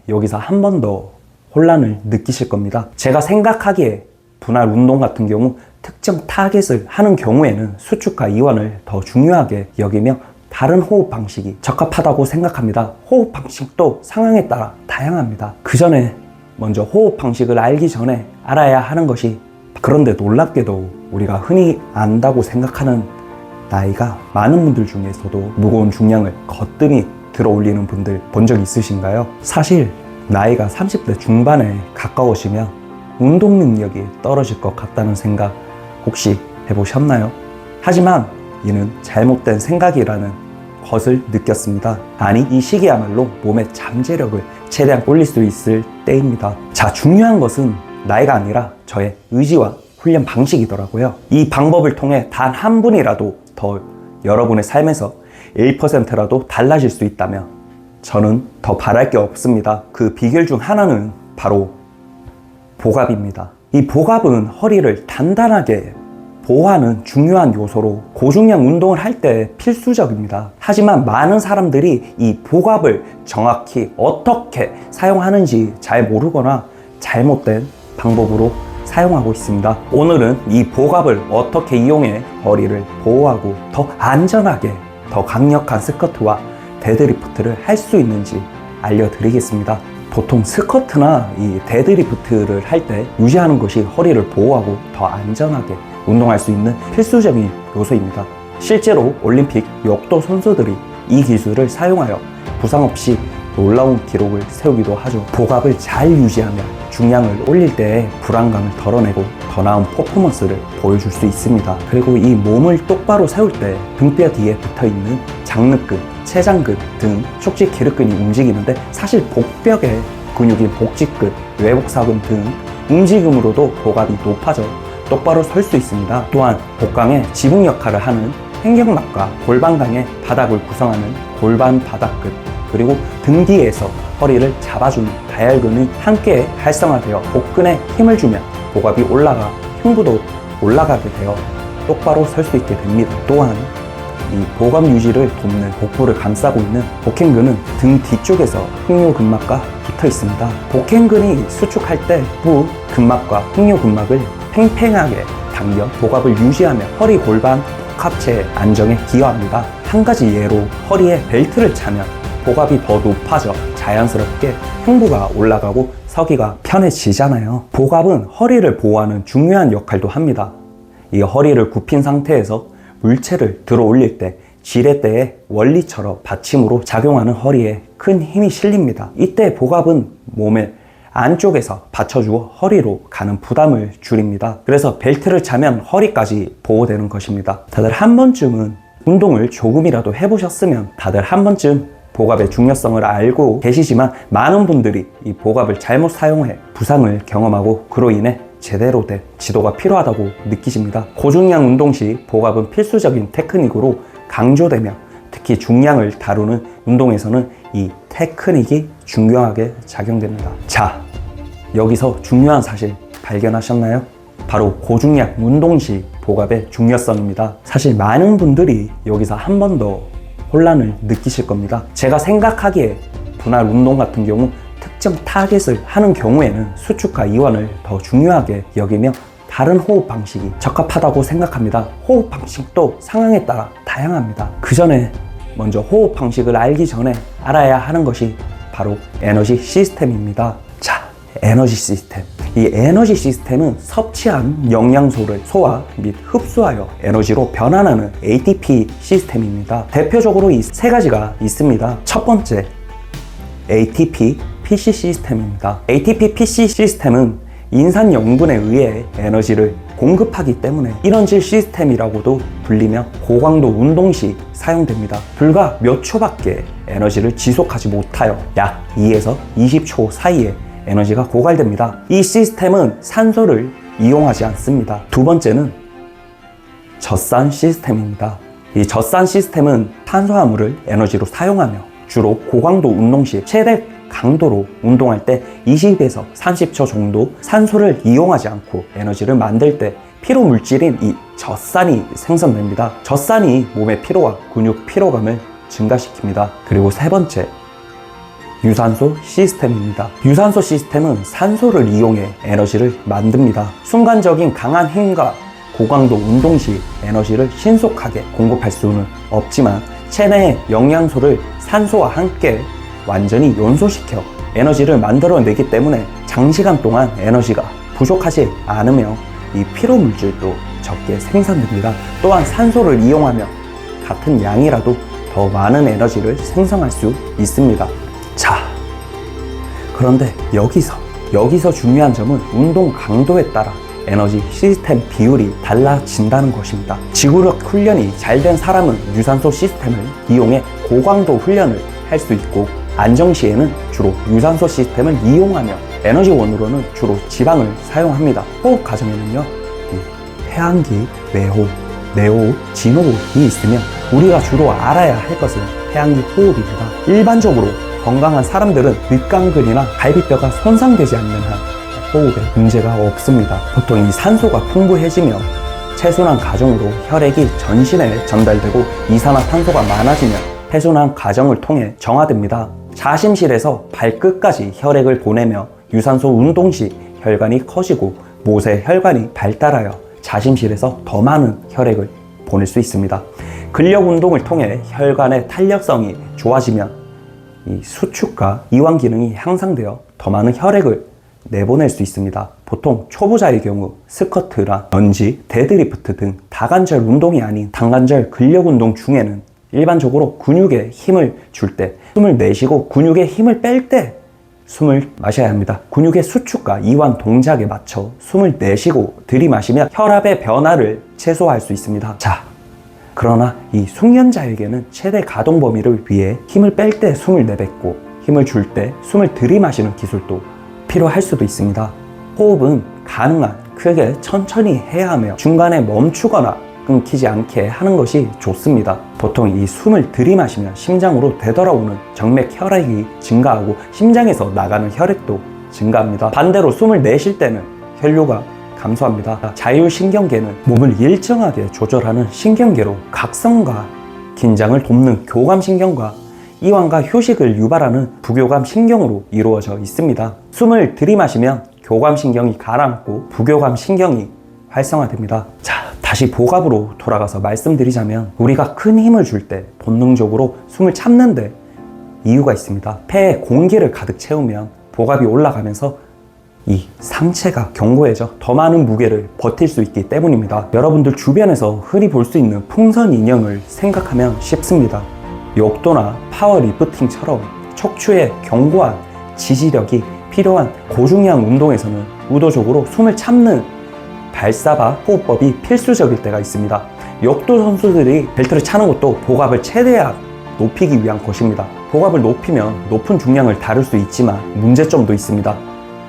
여기서 한 번 더 혼란을 느끼실 겁니다. 제가 생각하기에 분할 운동 같은 경우 특정 타겟을 하는 경우에는 수축과 이완을 더 중요하게 여기며 다른 호흡 방식이 적합하다고 생각합니다. 호흡 방식도 상황에 따라 다양합니다. 그 전에 먼저 호흡 방식을 알기 전에 알아야 하는 것이, 그런데 놀랍게도 우리가 흔히 안다고 생각하는 나이가 많은 분들 중에서도 무거운 중량을 거뜬히 들어 올리는 분들 본 적 있으신가요? 사실 나이가 30대 중반에 가까우시면 운동 능력이 떨어질 것 같다는 생각 혹시 해보셨나요? 하지만 이는 잘못된 생각이라는 것을 느꼈습니다. 아니, 이 시기야말로 몸의 잠재력을 최대한 올릴 수 있을 때입니다. 자, 중요한 것은 나이가 아니라 저의 의지와 훈련 방식이더라고요. 이 방법을 통해 단 한 분이라도 더 여러분의 삶에서 1%라도 달라질 수 있다면 저는 더 바랄 게 없습니다. 그 비결 중 하나는 바로 복압입니다. 이 복압은 허리를 단단하게 보호하는 중요한 요소로 고중량 운동을 할 때 필수적입니다. 하지만 많은 사람들이 이 복압을 정확히 어떻게 사용하는지 잘 모르거나 잘못된 방법으로 사용하고 있습니다. 오늘은 이 복압을 어떻게 이용해 허리를 보호하고 더 안전하게 더 강력한 스쿼트와 데드리프트를 할 수 있는지 알려드리겠습니다. 보통 스쿼트나 이 데드리프트를 할 때 유지하는 것이 허리를 보호하고 더 안전하게 운동할 수 있는 필수적인 요소입니다. 실제로 올림픽 역도 선수들이 이 기술을 사용하여 부상 없이 놀라운 기록을 세우기도 하죠. 복압을 잘 유지하면 중량을 올릴 때의 불안감을 덜어내고 더 나은 퍼포먼스를 보여줄 수 있습니다. 그리고 이 몸을 똑바로 세울 때 등뼈 뒤에 붙어있는 장늑근, 췌장근 등 척지 기립근이 움직이는데, 사실 복벽의 근육인 복직근, 외복사근 등 움직임으로도 복압이 높아져 똑바로 설 수 있습니다. 또한 복강의 지붕 역할을 하는 횡격막과 골반강의 바닥을 구성하는 골반 바닥근, 그리고 등 뒤에서 허리를 잡아주는 다혈근이 함께 활성화되어 복근에 힘을 주면 복압이 올라가 흉부도 올라가게 되어 똑바로 설 수 있게 됩니다. 또한 이 복압 유지를 돕는 복부를 감싸고 있는 복행근은 등 뒤쪽에서 흉요근막과 붙어 있습니다. 복행근이 수축할 때 부 근막과 흉요근막을 팽팽하게 당겨 복압을 유지하며 허리 골반 복합체 안정에 기여합니다. 한 가지 예로 허리에 벨트를 차면 복압이 더 높아져 자연스럽게 흉부가 올라가고 서기가 편해지잖아요. 복압은 허리를 보호하는 중요한 역할도 합니다. 이 허리를 굽힌 상태에서 물체를 들어 올릴 때 지렛대의 원리처럼 받침으로 작용하는 허리에 큰 힘이 실립니다. 이때 복압은 몸의 안쪽에서 받쳐주어 허리로 가는 부담을 줄입니다. 그래서 벨트를 차면 허리까지 보호되는 것입니다. 다들 한 번쯤은 운동을 조금이라도 해보셨으면 다들 한 번쯤 복압의 중요성을 알고 계시지만, 많은 분들이 이 복압을 잘못 사용해 부상을 경험하고 그로 인해 제대로 된 지도가 필요하다고 느끼십니다. 고중량 운동 시 복압은 필수적인 테크닉으로 강조되며, 특히 중량을 다루는 운동에서는 이 테크닉이 중요하게 작용됩니다. 자, 여기서 중요한 사실 발견하셨나요? 바로 고중량 운동 시 복압의 중요성입니다. 사실 많은 분들이 여기서 한 번 더 혼란을 느끼실 겁니다. 제가 생각하기에 분할 운동 같은 경우 특정 타겟을 하는 경우에는 수축과 이완을 더 중요하게 여기며 다른 호흡 방식이 적합하다고 생각합니다. 호흡 방식도 상황에 따라 다양합니다. 그 전에 먼저 호흡 방식을 알기 전에 알아야 하는 것이 바로 에너지 시스템입니다. 자, 에너지 시스템. 이 에너지 시스템은 섭취한 영양소를 소화 및 흡수하여 에너지로 변환하는 ATP 시스템입니다. 대표적으로 이 세 가지가 있습니다. 첫 번째, ATP PC 시스템입니다. ATP PC 시스템은 인산 영분에 의해 에너지를 공급하기 때문에 이런질 시스템이라고도 불리며 고강도 운동 시 사용됩니다. 불과 몇 초밖에 에너지를 지속하지 못하여 약 2에서 20초 사이에 에너지가 고갈됩니다. 이 시스템은 산소를 이용하지 않습니다. 두 번째는 젖산 시스템입니다. 이 젖산 시스템은 탄수화물을 에너지로 사용하며 주로 고강도 운동 시 최대 강도로 운동할 때 20에서 30초 정도 산소를 이용하지 않고 에너지를 만들 때 피로 물질인 이 젖산이 생성됩니다. 젖산이 몸의 피로와 근육 피로감을 증가시킵니다. 그리고 세 번째, 유산소 시스템입니다. 유산소 시스템은 산소를 이용해 에너지를 만듭니다. 순간적인 강한 힘과 고강도 운동 시 에너지를 신속하게 공급할 수는 없지만 체내의 영양소를 산소와 함께 완전히 연소시켜 에너지를 만들어내기 때문에 장시간 동안 에너지가 부족하지 않으며 이 피로 물질도 적게 생산됩니다. 또한 산소를 이용하며 같은 양이라도 더 많은 에너지를 생성할 수 있습니다. 자, 그런데 여기서 중요한 점은 운동 강도에 따라 에너지 시스템 비율이 달라진다는 것입니다. 지구력 훈련이 잘 된 사람은 유산소 시스템을 이용해 고강도 훈련을 할 수 있고 안정 시에는 주로 유산소 시스템을 이용하며 에너지원으로는 주로 지방을 사용합니다. 호흡 과정에는요, 회항기, 외호흡, 내호흡, 진호흡이 있으며 우리가 주로 알아야 할 것은 회항기 호흡입니다. 일반적으로 건강한 사람들은 윗강근이나 갈비뼈가 손상되지 않는 한 호흡에 문제가 없습니다. 보통 이 산소가 풍부해지며 체순환 과정으로 혈액이 전신에 전달되고 이산화탄소가 많아지면 폐순환 과정을 통해 정화됩니다. 자심실에서 발끝까지 혈액을 보내며 유산소 운동 시 혈관이 커지고 모세 혈관이 발달하여 자심실에서 더 많은 혈액을 보낼 수 있습니다. 근력 운동을 통해 혈관의 탄력성이 좋아지면 이 수축과 이완 기능이 향상되어 더 많은 혈액을 내보낼 수 있습니다. 보통 초보자의 경우 스쿼트나 런지, 데드리프트 등 다관절 운동이 아닌 단관절 근력 운동 중에는 일반적으로 근육에 힘을 줄 때 숨을 내쉬고 근육에 힘을 뺄 때 숨을 마셔야 합니다. 근육의 수축과 이완 동작에 맞춰 숨을 내쉬고 들이마시면 혈압의 변화를 최소화할 수 있습니다. 자, 그러나 이 숙련자에게는 최대 가동 범위를 위해 힘을 뺄 때 숨을 내뱉고 힘을 줄 때 숨을 들이마시는 기술도 필요할 수도 있습니다. 호흡은 가능한 크게 천천히 해야 하며 중간에 멈추거나 끊기지 않게 하는 것이 좋습니다. 보통 이 숨을 들이마시면 심장으로 되돌아오는 정맥 혈액이 증가하고 심장에서 나가는 혈액도 증가합니다. 반대로 숨을 내쉴 때는 혈류가 감소합니다. 자율신경계는 몸을 일정하게 조절하는 신경계로 각성과 긴장을 돕는 교감신경과 이완과 휴식을 유발하는 부교감신경으로 이루어져 있습니다. 숨을 들이마시면 교감신경이 가라앉고 부교감신경이 활성화됩니다. 자, 다시 복압으로 돌아가서 말씀드리자면 우리가 큰 힘을 줄 때 본능적으로 숨을 참는데 이유가 있습니다. 폐에 공기를 가득 채우면 복압이 올라가면서 이 상체가 견고해져 더 많은 무게를 버틸 수 있기 때문입니다. 여러분들 주변에서 흔히 볼 수 있는 풍선 인형을 생각하면 쉽습니다. 욕도나 파워리프팅처럼 척추의 견고한 지지력이 필요한 고중량 운동에서는 의도적으로 숨을 참는 발사바 호흡법이 필수적일 때가 있습니다. 역도 선수들이 벨트를 차는 것도 복압을 최대한 높이기 위한 것입니다. 복압을 높이면 높은 중량을 다룰 수 있지만 문제점도 있습니다.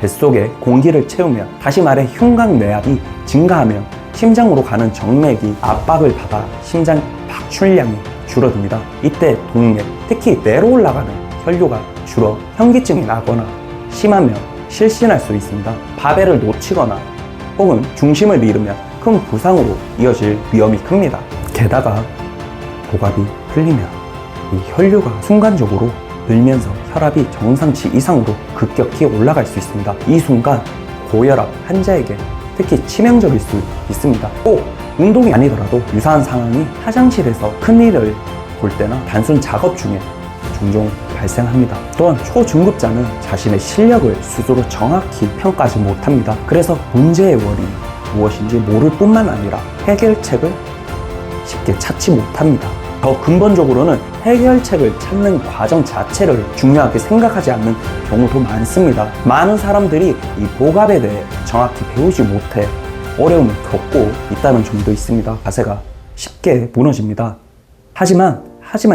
뱃속에 공기를 채우면, 다시 말해 흉곽내압이 증가하며 심장으로 가는 정맥이 압박을 받아 심장 박출량이 줄어듭니다. 이때 동맥, 특히 내로 올라가는 혈류가 줄어 현기증이 나거나 심하면 실신할 수 있습니다. 바벨을 놓치거나 혹은 중심을 잃으면 큰 부상으로 이어질 위험이 큽니다. 게다가 복압이 풀리면 이 혈류가 순간적으로 늘면서 혈압이 정상치 이상으로 급격히 올라갈 수 있습니다. 이 순간 고혈압 환자에게 특히 치명적일 수 있습니다. 꼭 운동이 아니더라도 유사한 상황이 화장실에서 큰일을 볼 때나 단순 작업 중에 종종 발생합니다. 또한 초중급자는 자신의 실력을 스스로 정확히 평가하지 못합니다. 그래서 문제의 원인이 무엇인지 모를 뿐만 아니라 해결책을 쉽게 찾지 못합니다. 더 근본적으로는 해결책을 찾는 과정 자체를 중요하게 생각하지 않는 경우도 많습니다. 많은 사람들이 이 복압에 대해 정확히 배우지 못해 어려움을 겪고 있다는 점도 있습니다. 자세가 쉽게 무너집니다. 하지만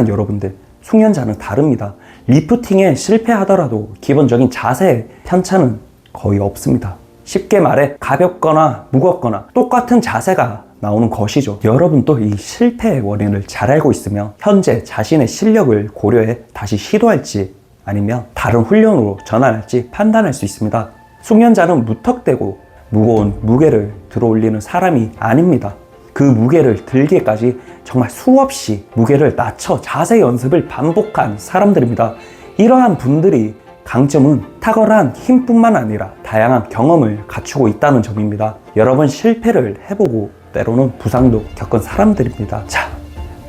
여러분들, 숙련자는 다릅니다. 리프팅에 실패하더라도 기본적인 자세의 편차는 거의 없습니다. 쉽게 말해 가볍거나 무겁거나 똑같은 자세가 나오는 것이죠. 여러분도 이 실패의 원인을 잘 알고 있으면 현재 자신의 실력을 고려해 다시 시도할지 아니면 다른 훈련으로 전환할지 판단할 수 있습니다. 숙련자는 무턱대고 무거운 무게를 들어올리는 사람이 아닙니다. 그 무게를 들기까지 정말 수없이 무게를 낮춰 자세 연습을 반복한 사람들입니다. 이러한 분들이 강점은 탁월한 힘뿐만 아니라 다양한 경험을 갖추고 있다는 점입니다. 여러 번 실패를 해보고 때로는 부상도 겪은 사람들입니다. 자,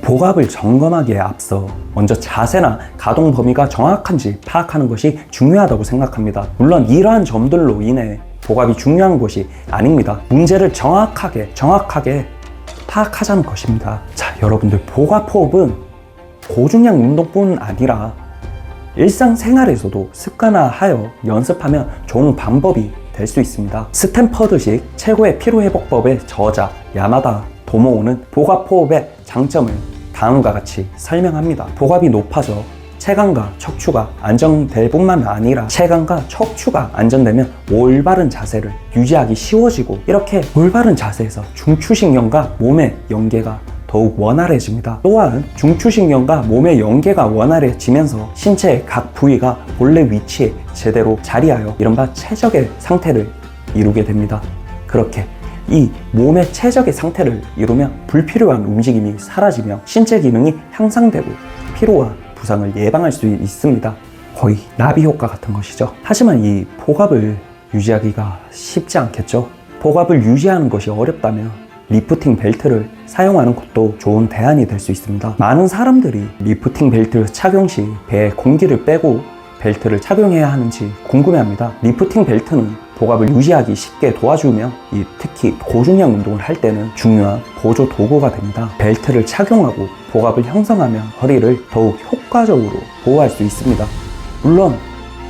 복압을 점검하기에 앞서 먼저 자세나 가동 범위가 정확한지 파악하는 것이 중요하다고 생각합니다. 물론 이러한 점들로 인해 복압이 중요한 것이 아닙니다. 문제를 정확하게 파악하자는 것입니다. 자, 여러분들, 복압 호흡은 고중량 운동뿐 아니라 일상생활에서도 습관화하여 연습하면 좋은 방법이 될 수 있습니다. 스탠퍼드식 최고의 피로회복법의 저자 야마다 도모오는 복압 호흡의 장점을 다음과 같이 설명합니다. 복압이 높아져 체간과 척추가 안정될 뿐만 아니라 체간과 척추가 안정되면 올바른 자세를 유지하기 쉬워지고, 이렇게 올바른 자세에서 중추신경과 몸의 연계가 더욱 원활해집니다. 또한 중추신경과 몸의 연계가 원활해지면서 신체의 각 부위가 본래 위치에 제대로 자리하여 이른바 최적의 상태를 이루게 됩니다. 그렇게 이 몸의 최적의 상태를 이루면 불필요한 움직임이 사라지며 신체 기능이 향상되고 피로와 부상을 예방할 수 있습니다. 거의 나비 효과 같은 것이죠. 하지만 이 복압을 유지하기가 쉽지 않겠죠. 복압을 유지하는 것이 어렵다면 리프팅 벨트를 사용하는 것도 좋은 대안이 될 수 있습니다. 많은 사람들이 리프팅 벨트 착용 시 배에 공기를 빼고 벨트를 착용해야 하는지 궁금해합니다. 리프팅 벨트는 복압을 유지하기 쉽게 도와주며 특히 고중량 운동을 할 때는 중요한 보조 도구가 됩니다. 벨트를 착용하고 복압을 형성하면 허리를 더욱 효과적으로 보호할 수 있습니다. 물론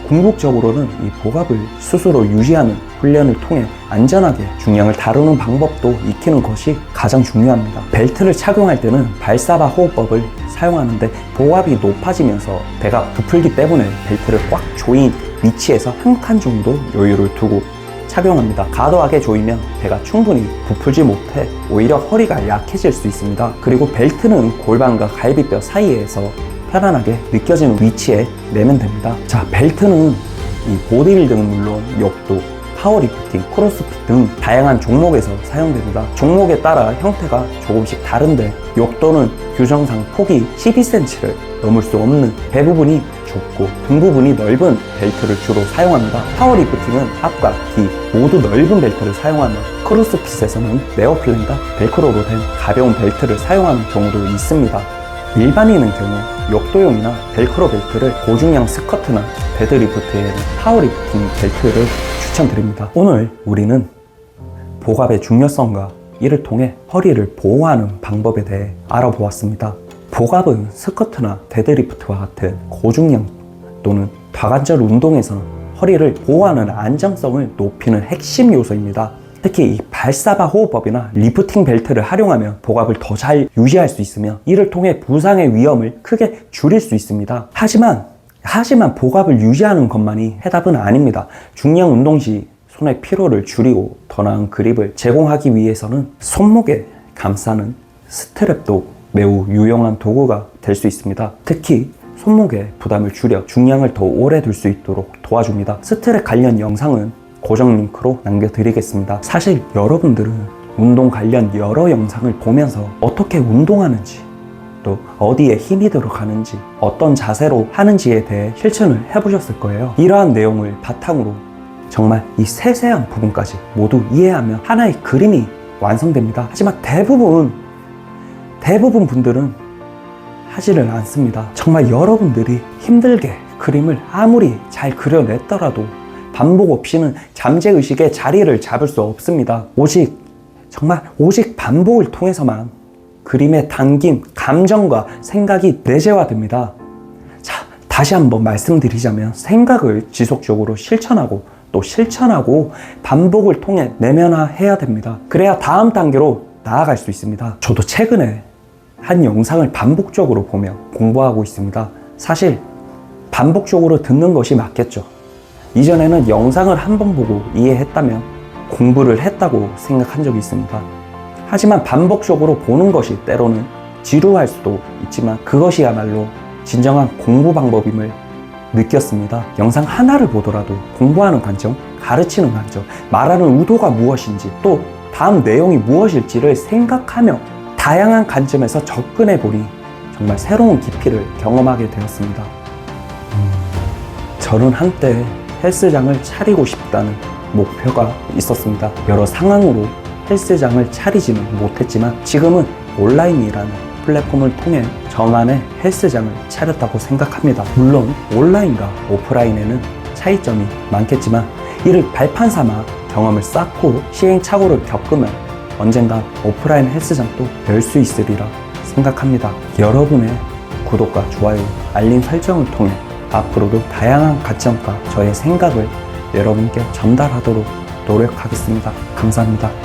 궁극적으로는 이 복압을 스스로 유지하는 훈련을 통해 안전하게 중량을 다루는 방법도 익히는 것이 가장 중요합니다. 벨트를 착용할 때는 발사바 호흡법을 사용하는데 복압이 높아지면서 배가 부풀기 때문에 벨트를 꽉 조인 위치에서 한 칸 정도 여유를 두고 착용합니다. 과도하게 조이면 배가 충분히 부풀지 못해 오히려 허리가 약해질 수 있습니다. 그리고 벨트는 골반과 갈비뼈 사이에서 편안하게 느껴지는 위치에 내면 됩니다. 자, 벨트는 이 보디빌딩은 물론 역도, 파워리프팅, 크로스핏 등 다양한 종목에서 사용됩니다. 종목에 따라 형태가 조금씩 다른데 역도는 규정상 폭이 12cm를 넘을 수 없는 배 부분이 좁고 등 부분이 넓은 벨트를 주로 사용합니다. 파워리프팅은 앞과 뒤 모두 넓은 벨트를 사용하며 크로스핏에서는 네오플랜과 벨크로로 된 가벼운 벨트를 사용하는 경우도 있습니다. 일반인의 경우 역도용이나 벨크로 벨트를 고중량 스쿼트나 데드리프트에는 파워리프팅 벨트를 추천드립니다. 오늘 우리는 복압의 중요성과 이를 통해 허리를 보호하는 방법에 대해 알아보았습니다. 복압은 스쿼트나 데드리프트와 같은 고중량 또는 다관절 운동에서 허리를 보호하는 안정성을 높이는 핵심 요소입니다. 특히 이 발사바 호흡법이나 리프팅 벨트를 활용하면 복압을 더 잘 유지할 수 있으며 이를 통해 부상의 위험을 크게 줄일 수 있습니다. 하지만 복압을 유지하는 것만이 해답은 아닙니다. 중량 운동 시 손의 피로를 줄이고 더 나은 그립을 제공하기 위해서는 손목에 감싸는 스트랩도 매우 유용한 도구가 될 수 있습니다. 특히 손목의 부담을 줄여 중량을 더 오래 둘 수 있도록 도와줍니다. 스트랩 관련 영상은 고정 링크로 남겨드리겠습니다. 사실 여러분들은 운동 관련 여러 영상을 보면서 어떻게 운동하는지, 또 어디에 힘이 들어가는지, 어떤 자세로 하는지에 대해 실천을 해보셨을 거예요. 이러한 내용을 바탕으로 정말 이 세세한 부분까지 모두 이해하면 하나의 그림이 완성됩니다. 하지만 대부분 분들은 하지를 않습니다. 정말 여러분들이 힘들게 그림을 아무리 잘 그려냈더라도 반복 없이는 잠재의식의 자리를 잡을 수 없습니다. 오직 반복을 통해서만 그림에 담긴 감정과 생각이 내재화됩니다. 자, 다시 한번 말씀드리자면 생각을 지속적으로 실천하고 또 실천하고 반복을 통해 내면화해야 됩니다. 그래야 다음 단계로 나아갈 수 있습니다. 저도 최근에 한 영상을 반복적으로 보며 공부하고 있습니다. 사실 반복적으로 듣는 것이 맞겠죠. 이전에는 영상을 한 번 보고 이해했다면 공부를 했다고 생각한 적이 있습니다. 하지만 반복적으로 보는 것이 때로는 지루할 수도 있지만 그것이야말로 진정한 공부 방법임을 느꼈습니다. 영상 하나를 보더라도 공부하는 관점, 가르치는 관점, 말하는 의도가 무엇인지 또 다음 내용이 무엇일지를 생각하며 다양한 관점에서 접근해 보니 정말 새로운 깊이를 경험하게 되었습니다. 저는 한때 헬스장을 차리고 싶다는 목표가 있었습니다. 여러 상황으로 헬스장을 차리지는 못했지만 지금은 온라인이라는 플랫폼을 통해 저만의 헬스장을 차렸다고 생각합니다. 물론 온라인과 오프라인에는 차이점이 많겠지만 이를 발판 삼아 경험을 쌓고 시행착오를 겪으면 언젠가 오프라인 헬스장도 열 수 있으리라 생각합니다. 여러분의 구독과 좋아요, 알림 설정을 통해 앞으로도 다양한 가치관과 저의 생각을 여러분께 전달하도록 노력하겠습니다. 감사합니다.